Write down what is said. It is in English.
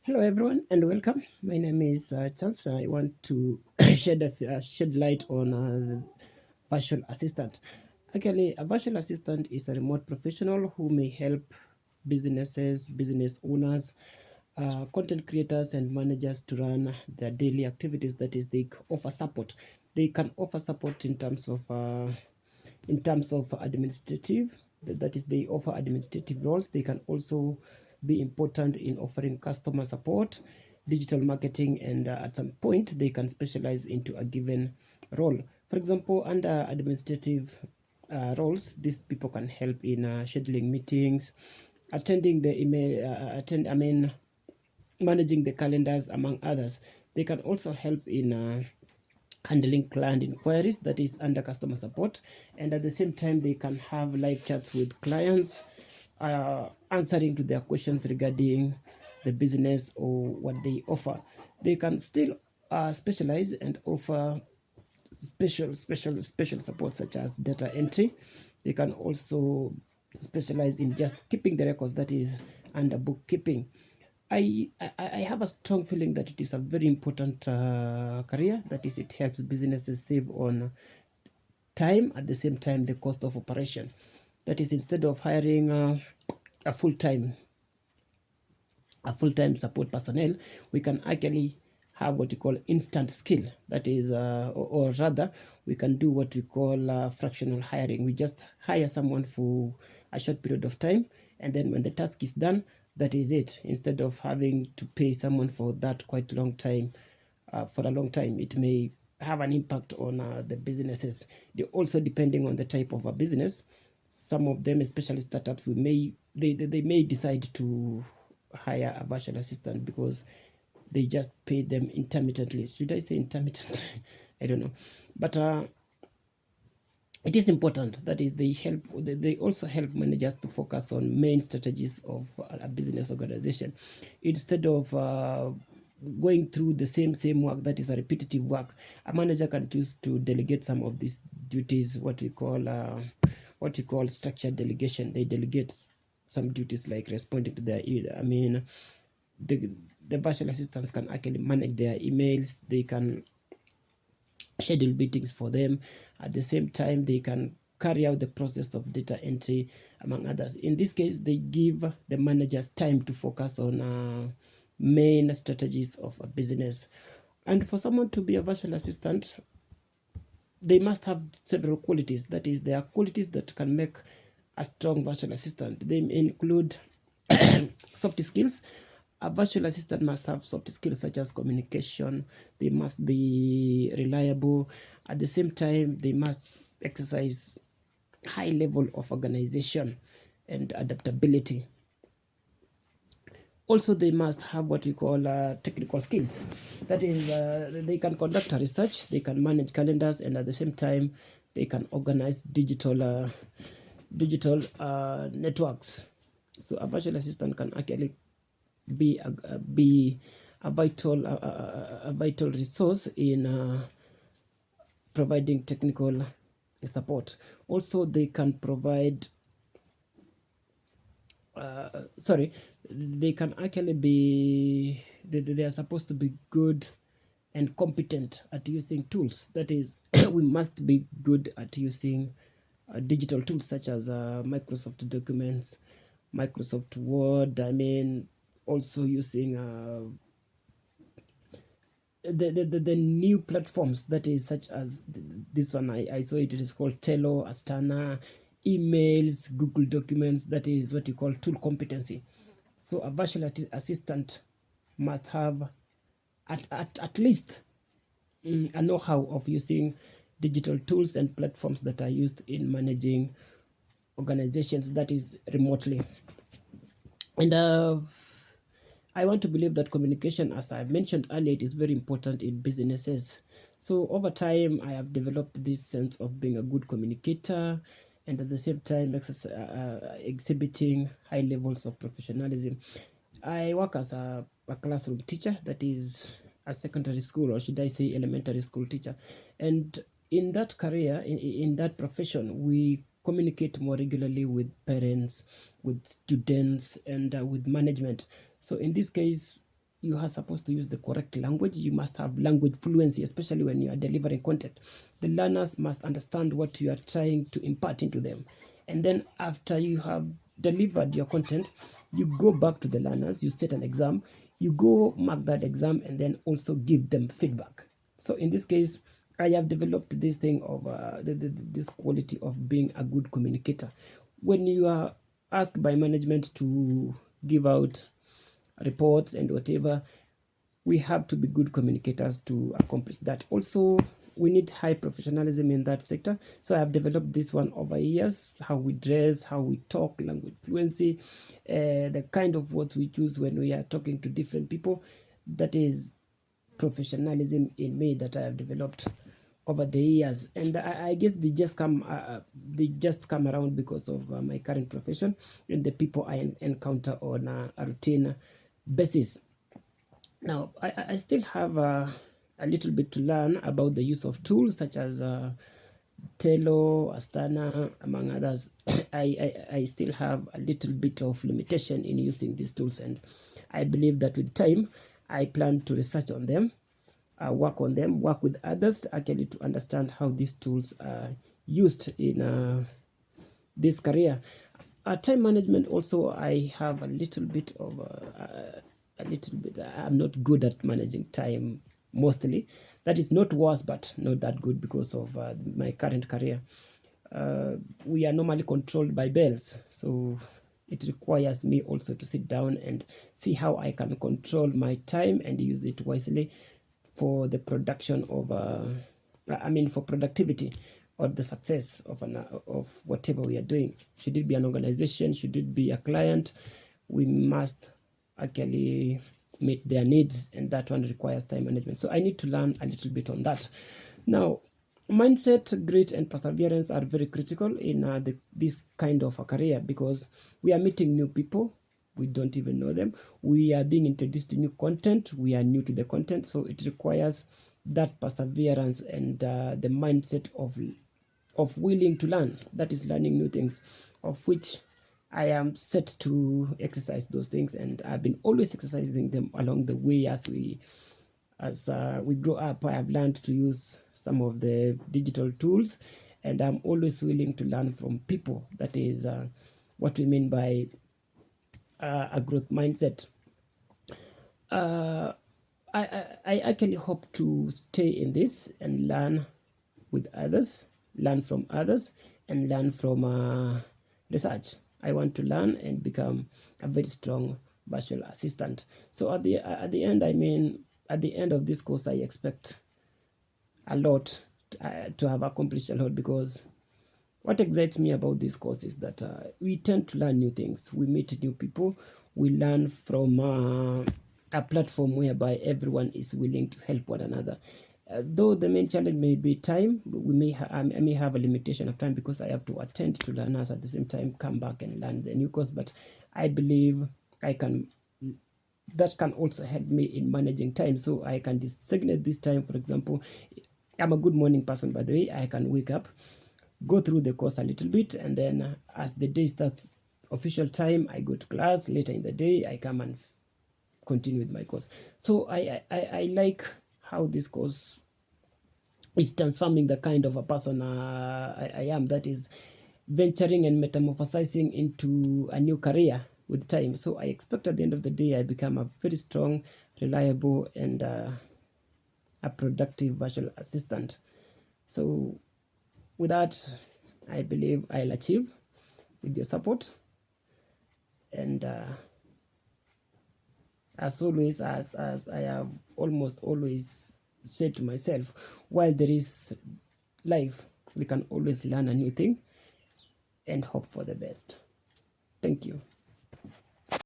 Hello, everyone, and welcome. My name is Charles. I want to shed light on virtual assistant. Actually, a virtual assistant is a remote professional who may help businesses, business owners, content creators, and managers to run their daily activities. That is, they offer support. They can offer support in terms of administrative, that is, they offer administrative roles. They can also be important in offering customer support, digital marketing, and at some point they can specialize into a given role. For example, under administrative roles, these people can help in scheduling meetings, attending the email attend I mean managing the calendars, among others. They can also help in handling client inquiries, that is under customer support, and at the same time they can have live chats with clients, answering to their questions regarding the business or what they offer. They can still specialize and offer special support such as data entry. They can also specialize in just keeping the records, that is under bookkeeping. I have a strong feeling that it is a very important career. That is, it helps businesses save on time, at the same time the cost of operation. That is, instead of hiring a full time support personnel, we can actually have what we call instant skill. That is, or rather, we can do what we call fractional hiring. We just hire someone for a short period of time, and then when the task is done, that is it. Instead of having to pay someone for that quite long time, for a long time, it may have an impact on the businesses. They also, depending on the type of a business, some of them, especially startups, they may decide to hire a virtual assistant because they just pay them intermittently. Should I say intermittent? I don't know, but it is important. That is, they also help managers to focus on main strategies of a business organization instead of going through the same work, that is a repetitive work. A manager can choose to delegate some of these duties, what we call structured delegation. They delegate some duties like responding to their the the virtual assistants can actually manage their emails. They can schedule meetings for them. At the same time, they can carry out the process of data entry, among others. In this case, they give the managers time to focus on main strategies of a business. And for someone to be a virtual assistant, they must have several qualities. That is, there are qualities that can make a strong virtual assistant. They include soft skills. A virtual assistant must have soft skills such as communication. They must be reliable. At the same time, they must exercise high level of organization and adaptability. Also, they must have what we call technical skills. That is, they can conduct a research, they can manage calendars, and at the same time, they can organize digital networks. So a virtual assistant can actually be a vital resource in providing technical support. Also, they can provide sorry, they can actually be they are supposed to be good and competent at using tools. That is, we must be good at using digital tools such as Microsoft Documents, Microsoft Word. Also using the new platforms, that is such as this one. I saw it is called Trello, Astana, emails, Google Documents. That is what you call tool competency. So a virtual assistant must have at least a know-how of using digital tools and platforms that are used in managing organizations, that is remotely. And I want to believe that communication, as I mentioned earlier, it is very important in businesses. So over time, I have developed this sense of being a good communicator and at the same time exhibiting high levels of professionalism. I work as a classroom teacher, that is a secondary school, or should I say elementary school teacher. And in that career, in that profession, we communicate more regularly with parents, with students, and with management. So in this case, you are supposed to use the correct language. You must have language fluency, especially when you are delivering content. The learners must understand what you are trying to impart into them. And then after you have delivered your content, you go back to the learners, you set an exam, you go mark that exam, and then also give them feedback. So in this case, I have developed this thing of this quality of being a good communicator. When you are asked by management to give out reports and whatever, we have to be good communicators to accomplish that. Also, we need high professionalism in that sector. So I have developed this one over years: how we dress, how we talk, language fluency, the kind of words we choose when we are talking to different people. That is professionalism in me that I have developed over the years, and I guess they just come around because of my current profession and the people I encounter on a routine basis. Now, I still have a little bit to learn about the use of tools such as Trello, Asana, among others. I still have a little bit of limitation in using these tools, and I believe that with time, I plan to research on them, work on them, work with others actually to understand how these tools are used in this career. Time management also, I have a little bit of I'm not good at managing time mostly. That is not worse, but not that good because of my current career. We are normally controlled by bells, so it requires me also to sit down and see how I can control my time and use it wisely for the production of for productivity or the success of whatever we are doing. Should it be an organization, should it be a client, we must actually meet their needs, and that one requires time management. So I need to learn a little bit on that. Now, mindset, grit, and perseverance are very critical in this kind of a career, because we are meeting new people. We don't even know them. We are being introduced to new content. We are new to the content, so it requires that perseverance and the mindset of willing to learn. That is learning new things, of which I am set to exercise those things, and I've been always exercising them along the way as we grow up. I have learned to use some of the digital tools, and I'm always willing to learn from people. That is what we mean by a growth mindset. Uh, I actually hope to stay in this and learn with others, learn from others, and learn from research. I want to learn and become a very strong virtual assistant. So at the end, at the end of this course, I expect a lot to have accomplished a lot, because what excites me about this course is that we tend to learn new things. We meet new people. We learn from a platform whereby everyone is willing to help one another. Though the main challenge may be time, I may have a limitation of time because I have to attend to learners at the same time, come back and learn the new course. But I believe I can. That can also help me in managing time, so I can designate this time. For example, I'm a good morning person, by the way. I can wake up, go through the course a little bit, and then as the day starts, official time, I go to class. Later in the day, I come and continue with my course. So I like how this course is transforming the kind of a person I am, that is venturing and metamorphosizing into a new career with time. So I expect at the end of the day, I become a very strong, reliable, and a productive virtual assistant. So with that, I believe I'll achieve with your support. And as always, as I have almost always said to myself, while there is life, we can always learn a new thing and hope for the best. Thank you.